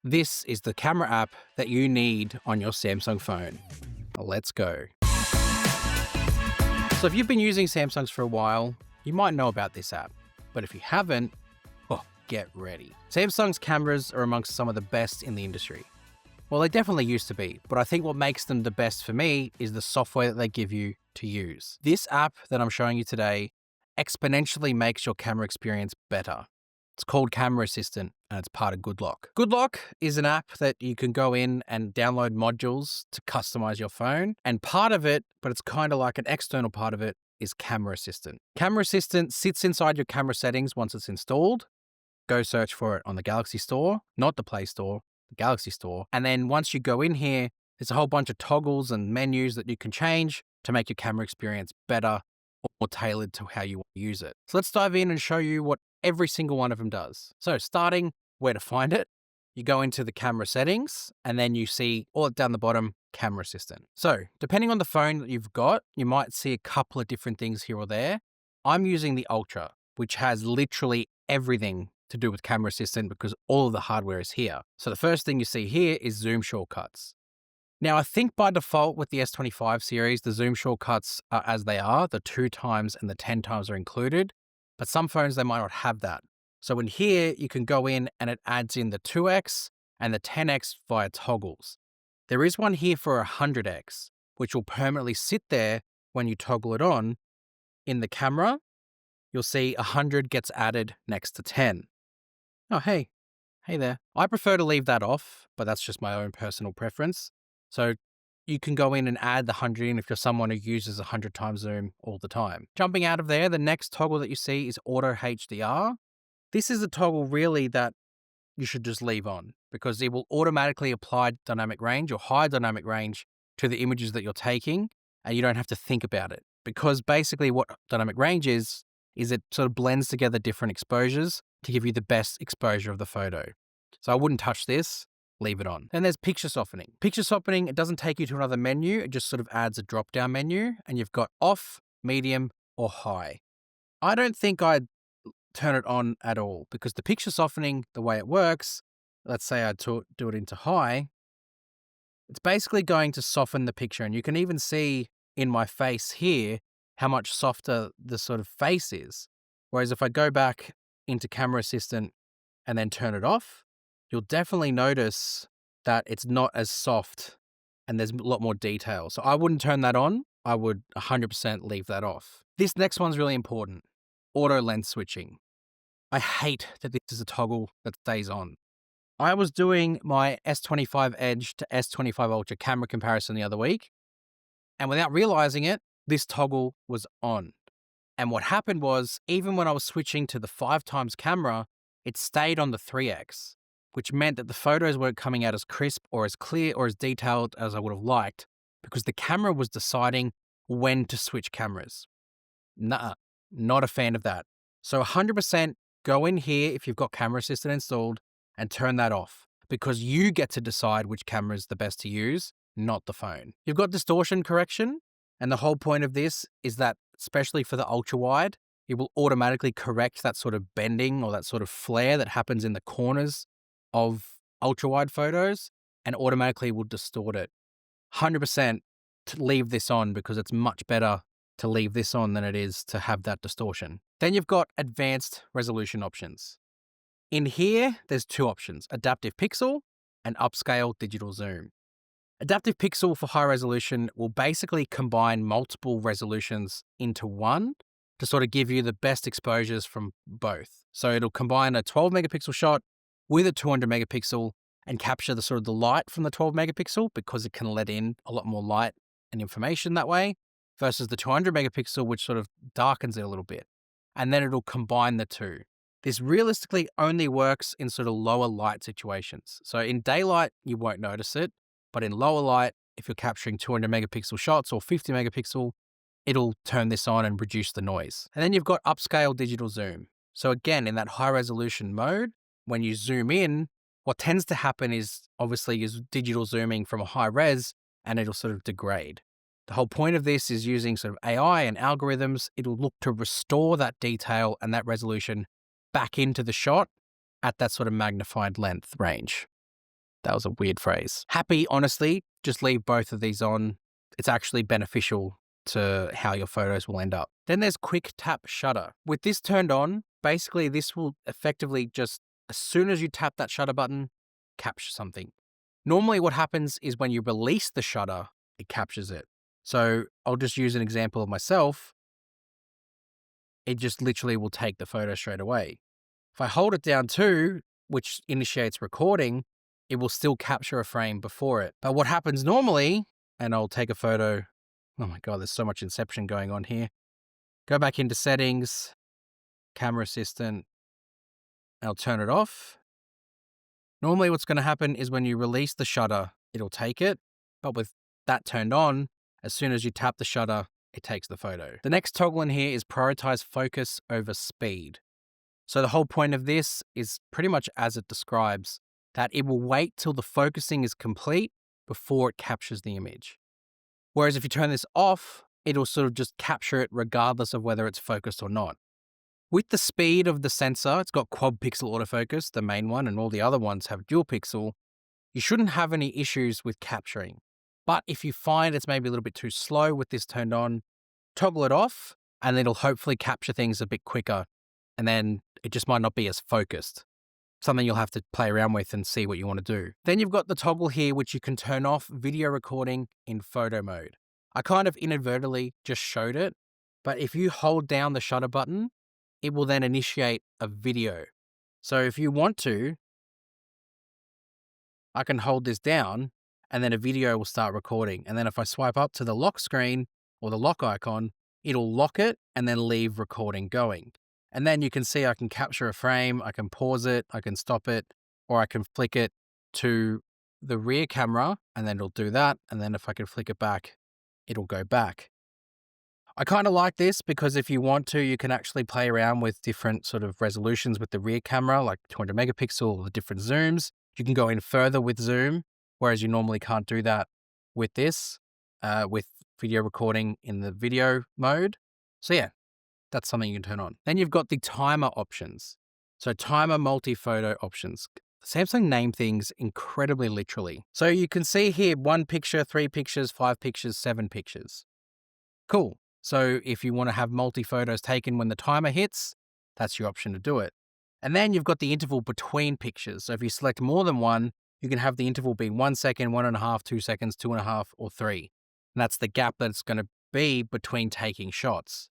This is the camera app that you need on your Samsung phone. Let's go. So if you've been using Samsungs for a while, you might know about this app. But if you haven't, get ready. Samsung's cameras are amongst some of the best in the industry. Well, they definitely used to be, but I think what makes them the best for me is the software that they give you to use. This app that I'm showing you today exponentially makes your camera experience better. It's called Camera Assistant and it's part of GoodLock. GoodLock is an app that you can go in and download modules to customize your phone. And part of it, but it's kind of like an external part of it, is Camera Assistant. Camera Assistant sits inside your camera settings once it's installed. Go search for it on the Galaxy Store, not the Play Store, the Galaxy Store. And then once you go in here, there's a whole bunch of toggles and menus that you can change to make your camera experience better or more tailored to how you want to use it. So let's dive in and show you what every single one of them does. So starting where to find it, you go into the camera settings and then you see all down the bottom, Camera Assistant. So depending on the phone that you've got, you might see a couple of different things here or there. I'm using the Ultra, which has literally everything to do with Camera Assistant because all of the hardware is here. So the first thing you see here is zoom shortcuts. Now, I think by default with the S25 series, the zoom shortcuts are as they are, the 2x and the 10x are included, but some phones, they might not have that. So in here, you can go in and it adds in the 2x and the 10x via toggles. There is one here for 100x, which will permanently sit there when you toggle it on. In the camera, you'll see 100 gets added next to 10. Oh, hey there. I prefer to leave that off, but that's just my own personal preference. So you can go in and add the 100 in if you're someone who uses 100x zoom all the time. Jumping out of there, the next toggle that you see is Auto HDR. This is a toggle really that you should just leave on because it will automatically apply dynamic range or high dynamic range to the images that you're taking, and you don't have to think about it. Because basically what dynamic range is it sort of blends together different exposures to give you the best exposure of the photo. So I wouldn't touch this, leave it on. Then there's picture softening. Picture softening, it doesn't take you to another menu. It just sort of adds a drop-down menu and you've got off, medium, or high. I don't think I'd turn it on at all because the picture softening, the way it works, let's say I do it into high, it's basically going to soften the picture. And you can even see in my face here how much softer the sort of face is. Whereas if I go back into Camera Assistant and then turn it off, you'll definitely notice that it's not as soft and there's a lot more detail. So I wouldn't turn that on. I would 100% leave that off. This next one's really important. Auto lens switching. I hate that this is a toggle that stays on. I was doing my S25 Edge to S25 Ultra camera comparison the other week, and without realizing it, this toggle was on. And what happened was, even when I was switching to the 5x camera, it stayed on the 3x, which meant that the photos weren't coming out as crisp or as clear or as detailed as I would have liked because the camera was deciding when to switch cameras. Nah, not a fan of that. So 100% go in here if you've got Camera Assistant installed and turn that off because you get to decide which camera is the best to use, not the phone. You've got Distortion Correction. And the whole point of this is that, especially for the ultra wide, it will automatically correct that sort of bending or that sort of flare that happens in the corners of ultra wide photos and automatically will distort it. 100% to leave this on because it's much better to leave this on than it is to have that distortion. Then you've got advanced resolution options. In here, there's two options, adaptive pixel and upscale digital zoom. Adaptive pixel for high resolution will basically combine multiple resolutions into one to sort of give you the best exposures from both. So it'll combine a 12 megapixel shot with a 200 megapixel and capture the sort of the light from the 12 megapixel because it can let in a lot more light and information that way versus the 200 megapixel, which sort of darkens it a little bit. And then it'll combine the two. This realistically only works in sort of lower light situations. So in daylight, you won't notice it. But in lower light, if you're capturing 200 megapixel shots or 50 megapixel, it'll turn this on and reduce the noise. And then you've got upscale digital zoom. So again, in that high resolution mode, when you zoom in, what tends to happen is obviously is digital zooming from a high res and it'll sort of degrade. The whole point of this is using sort of AI and algorithms. It'll look to restore that detail and that resolution back into the shot at that sort of magnified length range. That was a weird phrase. Happy, honestly, just leave both of these on. It's actually beneficial to how your photos will end up. Then there's quick tap shutter. With this turned on, basically this will effectively just, as soon as you tap that shutter button, capture something. Normally what happens is when you release the shutter, it captures it. So I'll just use an example of myself. It just literally will take the photo straight away. If I hold it down too, which initiates recording, it will still capture a frame before it. But what happens normally, and I'll take a photo. Oh my God, there's so much inception going on here. Go back into settings, camera assistant, and I'll turn it off. Normally what's going to happen is when you release the shutter, it'll take it. But with that turned on, as soon as you tap the shutter, it takes the photo. The next toggle in here is prioritize focus over speed. So the whole point of this is pretty much as it describes, that it will wait till the focusing is complete before it captures the image. Whereas if you turn this off, it'll sort of just capture it regardless of whether it's focused or not. With the speed of the sensor, it's got quad pixel autofocus, the main one, and all the other ones have dual pixel. You shouldn't have any issues with capturing. But if you find it's maybe a little bit too slow with this turned on, toggle it off, and it'll hopefully capture things a bit quicker. And then it just might not be as focused. Something you'll have to play around with and see what you want to do. Then you've got the toggle here, which you can turn off video recording in photo mode. I kind of inadvertently just showed it, but if you hold down the shutter button, it will then initiate a video. So if you want to, I can hold this down and then a video will start recording. And then if I swipe up to the lock screen or the lock icon, it'll lock it and then leave recording going. And then you can see I can capture a frame, I can pause it, I can stop it, or I can flick it to the rear camera and then it'll do that. And then if I can flick it back, it'll go back. I kind of like this because if you want to, you can actually play around with different sort of resolutions with the rear camera, like 200 megapixel or the different zooms. You can go in further with zoom, whereas you normally can't do that with this, with video recording in the video mode. So yeah, that's something you can turn on. Then you've got the timer options. So timer multi-photo options. Samsung name things incredibly literally. So you can see here 1 picture, 3 pictures, 5 pictures, 7 pictures. Cool. So if you want to have multi-photos taken when the timer hits, that's your option to do it. And then you've got the interval between pictures. So if you select more than one, you can have the interval be 1 second, 1.5, 2 seconds, 2.5, or 3. And that's the gap that it's going to be between taking shots.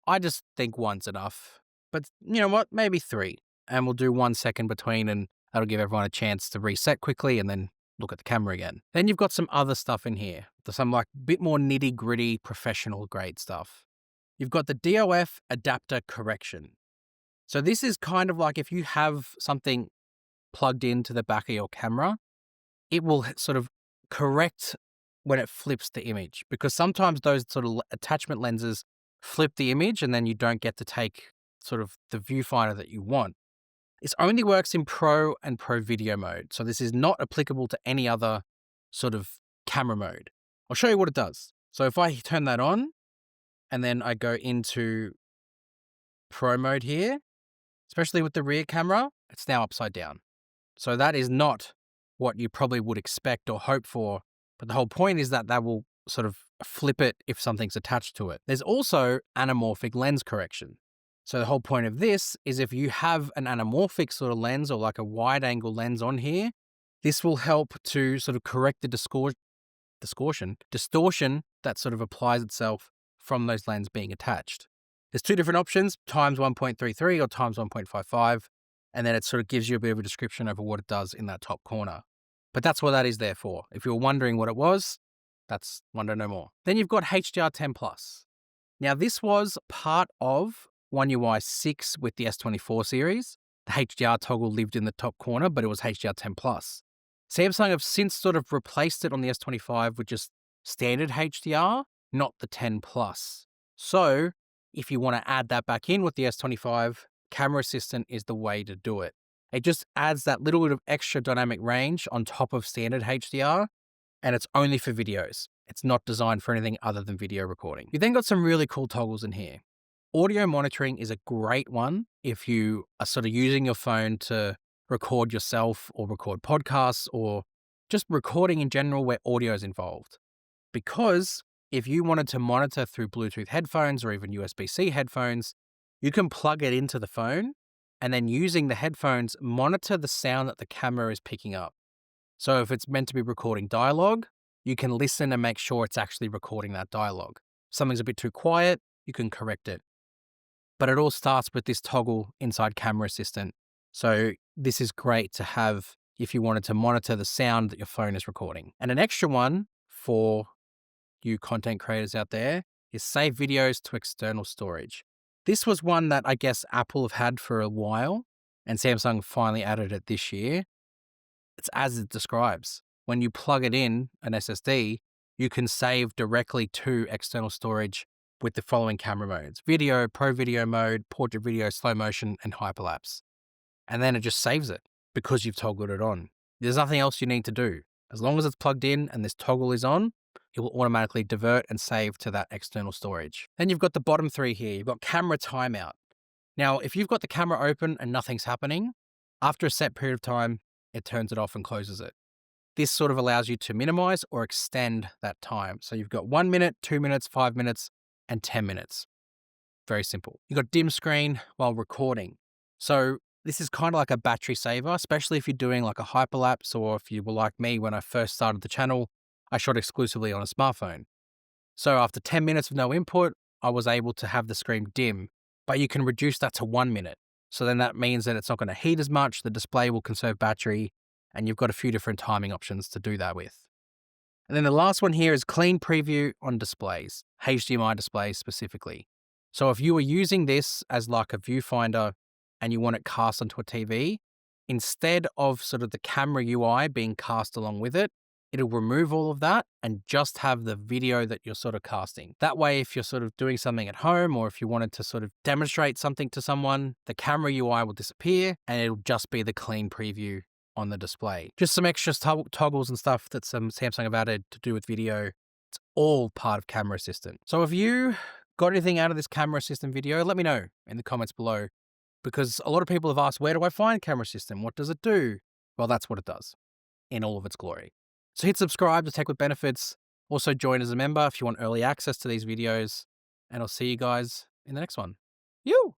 I just think 1's enough, but you know what, maybe 3, and we'll do 1 second between and that'll give everyone a chance to reset quickly and then look at the camera again. Then you've got some other stuff in here, some like bit more nitty gritty professional grade stuff. You've got the DOF adapter correction. So this is kind of like if you have something plugged into the back of your camera, it will sort of correct when it flips the image, because sometimes those sort of attachment lenses flip the image and then you don't get to take sort of the viewfinder that you want. It only works in Pro and Pro Video mode. So this is not applicable to any other sort of camera mode. I'll show you what it does. So if I turn that on and then I go into Pro mode here, especially with the rear camera, it's now upside down. So that is not what you probably would expect or hope for. But the whole point is that that will sort of flip it if something's attached to it. There's also anamorphic lens correction. So the whole point of this is if you have an anamorphic sort of lens or like a wide angle lens on here, this will help to sort of correct the distortion that sort of applies itself from those lenses being attached. There's 2 different options, times 1.33 or times 1.55, and then it sort of gives you a bit of a description over what it does in that top corner. But that's what that is there for. If you were wondering what it was, that's wonder no more. Then you've got HDR10+. Now this was part of oneui 6 with the S24 series. The HDR toggle lived in the top corner, but it was HDR10+. Samsung have since sort of replaced it on the S25 with just standard HDR, not the 10 Plus. So if you want to add that back in with the S25, Camera Assistant is the way to do it. It just adds that little bit of extra dynamic range on top of standard HDR, and it's only for videos. It's not designed for anything other than video recording. You then got some really cool toggles in here. Audio monitoring is a great one if you are sort of using your phone to record yourself or record podcasts or just recording in general where audio is involved. Because if you wanted to monitor through Bluetooth headphones or even USB-C headphones, you can plug it into the phone and then using the headphones, monitor the sound that the camera is picking up. So if it's meant to be recording dialogue, you can listen and make sure it's actually recording that dialogue. If something's a bit too quiet, you can correct it. But it all starts with this toggle inside Camera Assistant. So this is great to have if you wanted to monitor the sound that your phone is recording. And an extra one for you content creators out there is save videos to external storage. This was one that I guess Apple have had for a while and Samsung finally added it this year. It's as it describes. When you plug it in, an SSD, you can save directly to external storage with the following camera modes: video, pro video mode, portrait video, slow motion, and hyperlapse. And then it just saves it because you've toggled it on. There's nothing else you need to do. As long as it's plugged in and this toggle is on, it will automatically divert and save to that external storage. Then you've got the bottom three here. You've got camera timeout. Now, if you've got the camera open and nothing's happening, after a set period of time, it turns it off and closes it. This sort of allows you to minimize or extend that time. So you've got 1 minute, 2 minutes, 5 minutes, and 10 minutes. Very simple. You've got dim screen while recording. So this is kind of like a battery saver, especially if you're doing like a hyperlapse or if you were like me when I first started the channel, I shot exclusively on a smartphone. So after 10 minutes of no input, I was able to have the screen dim, but you can reduce that to 1 minute. So then that means that it's not going to heat as much, the display will conserve battery, and you've got a few different timing options to do that with. And then the last one here is clean preview on displays, HDMI displays specifically. So if you were using this as like a viewfinder and you want it cast onto a TV, instead of sort of the camera UI being cast along with it, it'll remove all of that and just have the video that you're sort of casting. That way, if you're sort of doing something at home or if you wanted to sort of demonstrate something to someone, the camera UI will disappear and it'll just be the clean preview on the display. Just some extra toggles and stuff that some Samsung have added to do with video. It's all part of Camera Assistant. So if you got anything out of this Camera Assistant video, let me know in the comments below, because a lot of people have asked, where do I find Camera Assistant? What does it do? Well, that's what it does in all of its glory. So hit subscribe to Tech with Benefits. Also join as a member if you want early access to these videos. And I'll see you guys in the next one. You!